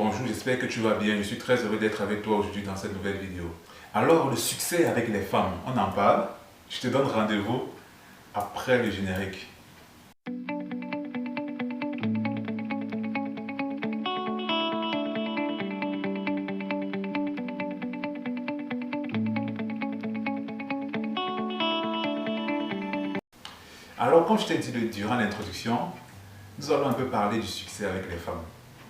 Bonjour, j'espère que tu vas bien. Je suis très heureux d'être avec toi aujourd'hui dans cette nouvelle vidéo. Alors, le succès avec les femmes, on en parle. Je te donne rendez-vous après le générique. Alors, comme je t'ai dit durant l'introduction, nous allons un peu parler du succès avec les femmes.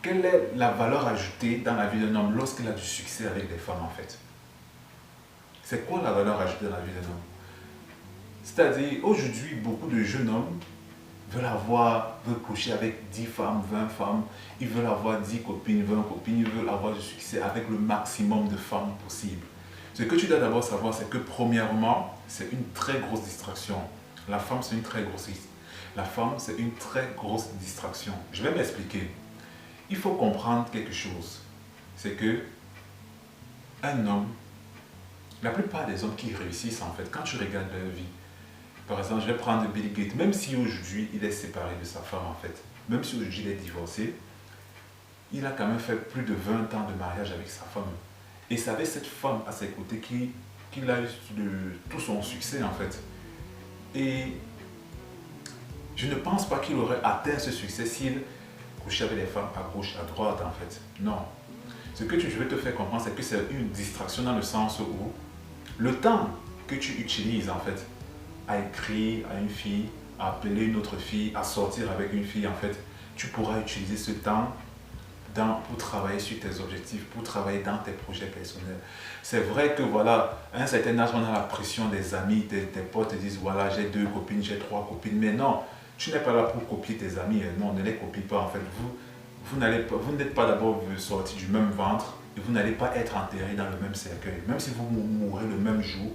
Quelle est la valeur ajoutée dans la vie d'un homme lorsqu'il a du succès avec les femmes en fait? C'est quoi la valeur ajoutée dans la vie d'un homme? C'est-à-dire, aujourd'hui, beaucoup de jeunes hommes veulent coucher avec 10 femmes, 20 femmes, ils veulent avoir 10 copines, 20 copines, ils veulent avoir du succès avec le maximum de femmes possible. Ce que tu dois d'abord savoir, c'est que premièrement, c'est une très grosse distraction. La femme, c'est une très grosse La femme, c'est une très grosse distraction. Je vais m'expliquer. Il faut comprendre quelque chose. C'est que un homme, la plupart des hommes qui réussissent en fait, quand tu regardes leur vie, par exemple, je vais prendre Bill Gates, même si aujourd'hui il est séparé de sa femme en fait, même si aujourd'hui il est divorcé, il a quand même fait plus de 20 ans de mariage avec sa femme. Et c'est avec cette femme à ses côtés qu'il a eu tout son succès en fait. Et je ne pense pas qu'il aurait atteint ce succès s'il couchait avec les femmes à gauche, à droite en fait. Non. Ce que je veux te faire comprendre, c'est que c'est une distraction dans le sens où le temps que tu utilises en fait à écrire à une fille, à appeler une autre fille, à sortir avec une fille en fait, tu pourras utiliser ce temps pour travailler sur tes objectifs, pour travailler dans tes projets personnels. C'est vrai que voilà, à un certain âge, on a la pression des amis, tes potes te disent voilà, j'ai 2 copines, j'ai 3 copines, mais non, tu n'es pas là pour copier tes amis, non, ne les copie pas en fait. Vous n'êtes pas d'abord sortis du même ventre et vous n'allez pas être enterrés dans le même cercueil. Même si vous mourrez le même jour,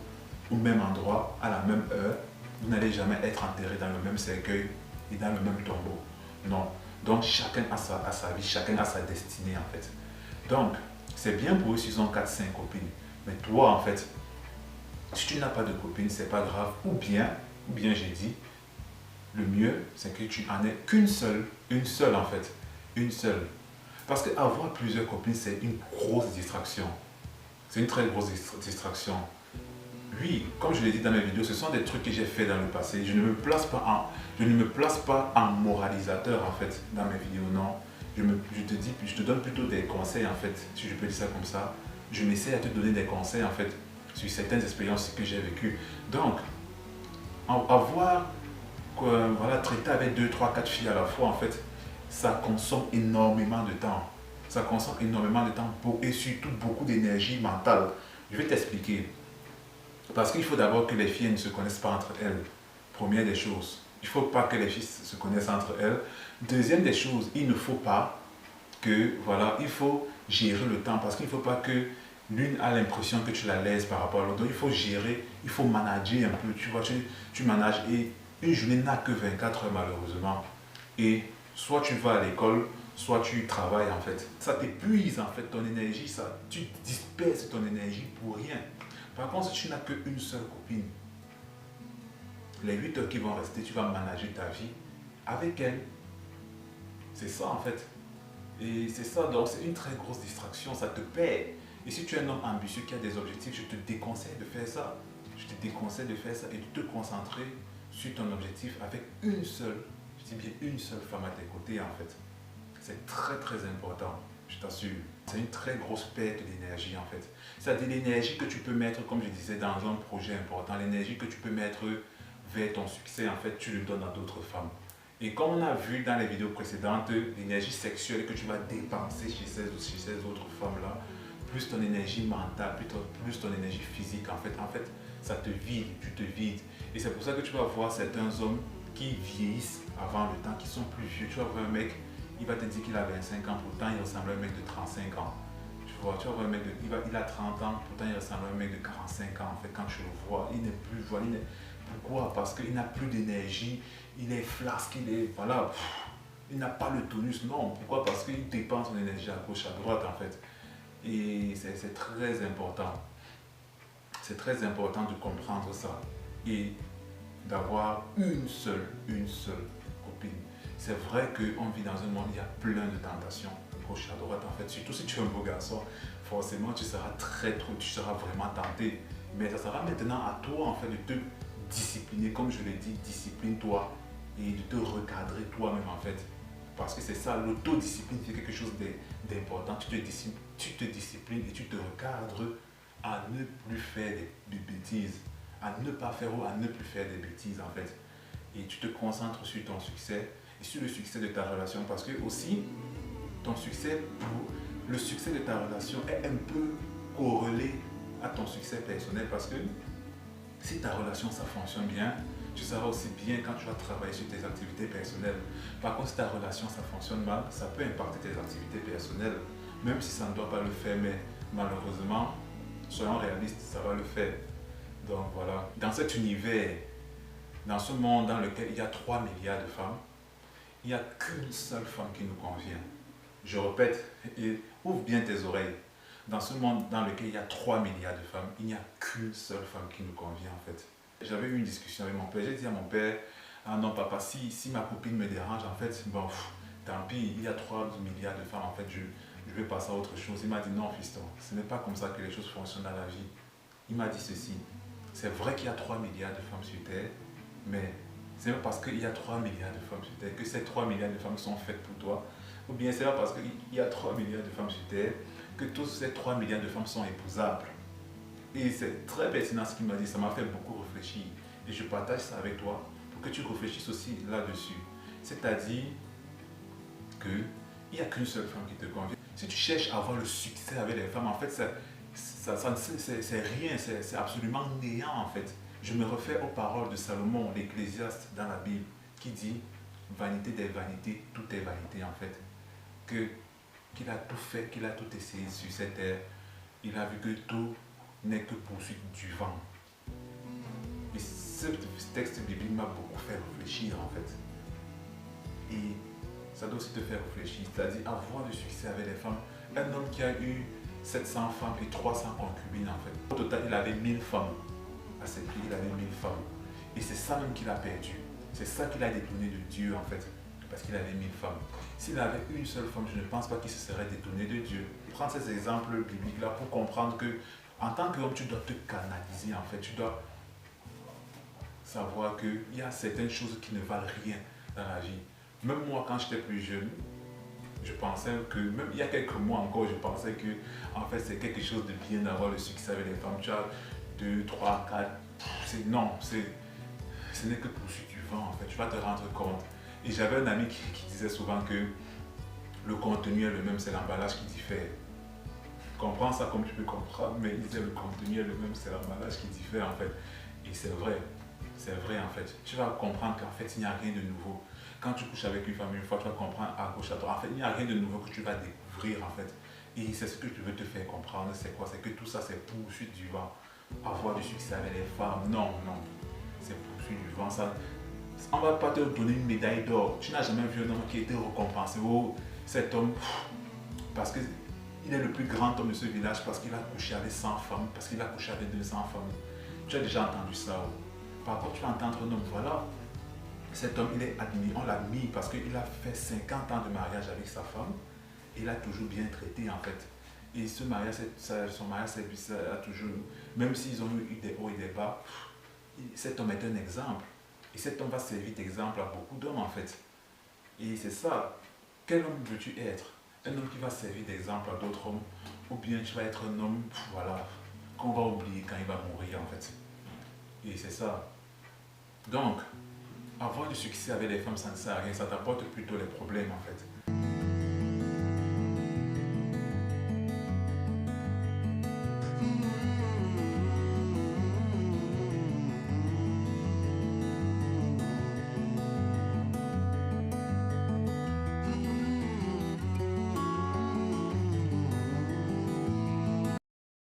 au même endroit, à la même heure, vous n'allez jamais être enterrés dans le même cercueil et dans le même tombeau. Non. Donc chacun a sa vie, chacun a sa destinée en fait. Donc, c'est bien pour eux s'ils ont 4-5 copines. Mais toi en fait, si tu n'as pas de copine, c'est pas grave. Ou bien j'ai dit, le mieux c'est que tu en aies qu'une seule, une seule en fait. Une seule. Parce qu'avoir plusieurs copines, c'est une grosse distraction. C'est une très grosse distraction. Oui, comme je l'ai dit dans mes vidéos, ce sont des trucs que j'ai fait dans le passé. Je ne me place pas en moralisateur en fait dans mes vidéos, non. Je te donne plutôt des conseils en fait, si je peux dire ça comme ça. Je m'essaie à te donner des conseils en fait sur certaines expériences que j'ai vécues. Donc, traiter avec 2, 3, 4 filles à la fois en fait, ça consomme énormément de temps. Ça consomme énormément de temps et surtout beaucoup d'énergie mentale. Je vais t'expliquer. Parce qu'il faut d'abord que les filles ne se connaissent pas entre elles. Première des choses. Il ne faut pas que les filles se connaissent entre elles. Deuxième des choses, il ne faut pas que, voilà, il faut gérer le temps. Parce qu'il ne faut pas que l'une a l'impression que tu la laisses par rapport à l'autre. Donc il faut gérer, il faut manager un peu. Tu vois, tu manages et une journée n'a que 24 heures malheureusement. Et soit tu vas à l'école, soit tu travailles en fait. Ça t'épuise en fait ton énergie, tu disperses ton énergie pour rien. Par contre, si tu n'as qu'une seule copine, les 8 heures qui vont rester, tu vas manager ta vie avec elle. C'est ça en fait. Et c'est ça, donc c'est une très grosse distraction, ça te perd. Et si tu es un homme ambitieux qui a des objectifs, je te déconseille de faire ça. Je te déconseille de faire ça et de te concentrer sur ton objectif avec une seule, je dis bien une seule femme à tes côtés en fait. C'est très très important, je t'assure. C'est une très grosse perte d'énergie en fait. C'est-à-dire l'énergie que tu peux mettre, comme je disais, dans un projet important, l'énergie que tu peux mettre vers ton succès, en fait, tu le donnes à d'autres femmes. Et comme on a vu dans les vidéos précédentes, l'énergie sexuelle que tu vas dépenser chez ces autres femmes-là, plus ton énergie mentale, plus ton énergie physique, en fait, ça te vide, tu te vides. Et c'est pour ça que tu vas voir certains hommes qui vieillissent avant le temps, qui sont plus vieux. Tu vas voir un mec, il va te dire qu'il a 25 ans, pourtant il ressemble à un mec de 35 ans. Tu vois un mec il a 30 ans, pourtant il ressemble à un mec de 45 ans. En fait, quand tu le vois, il n'est plus voilà. Pourquoi? Parce qu'il n'a plus d'énergie, il est flasque, voilà, il n'a pas le tonus. Non, pourquoi? Parce qu'il dépense son énergie à gauche, à droite en fait. Et c'est très important. C'est très important de comprendre ça et d'avoir une seule copine. C'est vrai qu'on vit dans un monde où il y a plein de tentations. gauche, à droite, en fait. Surtout si tu es un beau garçon, forcément, tu seras tu seras vraiment tenté. Mais ça sera maintenant à toi, en fait, de te discipliner, comme je l'ai dit, discipline-toi et de te recadrer toi-même, en fait. Parce que c'est ça, l'autodiscipline, c'est quelque chose d'important. Tu te disciplines et tu te recadres à ne plus faire des bêtises, à ne pas faire ou à ne plus faire des bêtises, en fait. Et tu te concentres sur ton succès et sur le succès de ta relation, parce que aussi, ton succès, le succès de ta relation est un peu corrélé à ton succès personnel, parce que si ta relation ça fonctionne bien, tu seras aussi bien quand tu vas travailler sur tes activités personnelles. Par contre, si ta relation ça fonctionne mal, ça peut impacter tes activités personnelles, même si ça ne doit pas le faire, mais malheureusement, soyons réalistes, ça va le faire. Donc voilà, dans cet univers, dans ce monde dans lequel il y a 3 milliards de femmes, il n'y a qu'une seule femme qui nous convient. Je répète, et ouvre bien tes oreilles. Dans ce monde dans lequel il y a 3 milliards de femmes, il n'y a qu'une seule femme qui nous convient, en fait. J'avais eu une discussion avec mon père. J'ai dit à mon père, ah non papa, si ma copine me dérange, en fait, bon, tant pis, il y a 3 milliards de femmes, en fait, je vais passer à autre chose. Il m'a dit, non fiston, ce n'est pas comme ça que les choses fonctionnent dans la vie. Il m'a dit ceci, c'est vrai qu'il y a 3 milliards de femmes sur Terre, mais c'est pas parce qu'il y a 3 milliards de femmes sur Terre que ces 3 milliards de femmes sont faites pour toi. Ou bien c'est pas parce qu'il y a 3 milliards de femmes sur Terre que toutes ces 3 milliards de femmes sont épousables. Et c'est très pertinent ce qu'il m'a dit, ça m'a fait beaucoup réfléchir. Et je partage ça avec toi pour que tu réfléchisses aussi là-dessus. C'est-à-dire qu'il n'y a qu'une seule femme qui te convient. Si tu cherches à avoir le succès avec les femmes, en fait, c'est rien, c'est absolument néant en fait. Je me réfère aux paroles de Salomon, l'Ecclésiaste dans la Bible, qui dit vanité des vanités, tout est vanité en fait. Qu'il a tout fait, qu'il a tout essayé sur cette terre, il a vu que tout n'est que poursuite du vent. Et ce texte biblique m'a beaucoup fait réfléchir en fait. Et ça doit aussi te faire réfléchir, c'est-à-dire avoir du succès avec les femmes. Un homme qui a eu 700 femmes et 300 concubines en fait. Au total, il avait 1000 femmes. À ses pieds, il avait 1000 femmes. Et c'est ça même qu'il a perdu. C'est ça qu'il a détourné de Dieu en fait. Parce qu'il avait 1000 femmes. S'il avait une seule femme, je ne pense pas qu'il se serait détourné de Dieu. Prends ces exemples bibliques-là pour comprendre que en tant qu'homme, tu dois te canaliser en fait. Tu dois savoir qu'il y a certaines choses qui ne valent rien dans la vie. Même moi, quand j'étais plus jeune, je pensais que, même il y a quelques mois encore, je pensais que en fait c'est quelque chose de bien d'avoir le succès avec les femmes. Tu as 2, 3, 4. Non, ce n'est que poursuite du vent en fait. Tu vas te rendre compte. Et j'avais un ami qui disait souvent que le contenu est le même, c'est l'emballage qui diffère. Comprends ça comme tu peux comprendre, mais il disait le contenu est le même, c'est l'emballage qui diffère en fait. Et c'est vrai en fait. Tu vas comprendre qu'en fait il n'y a rien de nouveau. Quand tu couches avec une femme une fois, tu vas comprendre à gauche, à droite. En fait, il n'y a rien de nouveau que tu vas découvrir en fait. Et c'est ce que je veux te faire comprendre, c'est quoi? C'est que tout ça c'est poursuite du vent. Avoir du succès avec les femmes, non, c'est poursuite du vent. Ça, on ne va pas te donner une médaille d'or. Tu n'as jamais vu un homme qui a été récompensé. Oh, cet homme, parce qu'il est le plus grand homme de ce village, parce qu'il a couché avec 100 femmes, parce qu'il a couché avec 200 femmes. Tu as déjà entendu ça. Oh. Par contre, tu vas entendre un homme, voilà. Cet homme, il est admis, on l'a mis parce qu'il a fait 50 ans de mariage avec sa femme. Et il a toujours bien traité en fait. Et ce mariage, son mariage, ça a toujours, même s'ils ont eu des hauts et des bas, cet homme est un exemple. Et cet homme va servir d'exemple à beaucoup d'hommes en fait. Et c'est ça. Quel homme veux-tu être? Un homme qui va servir d'exemple à d'autres hommes, ou bien tu vas être un homme, voilà, qu'on va oublier quand il va mourir en fait. Et c'est ça. Donc, avoir du succès avec les femmes, ça ne sert à rien, ça t'apporte plutôt les problèmes en fait.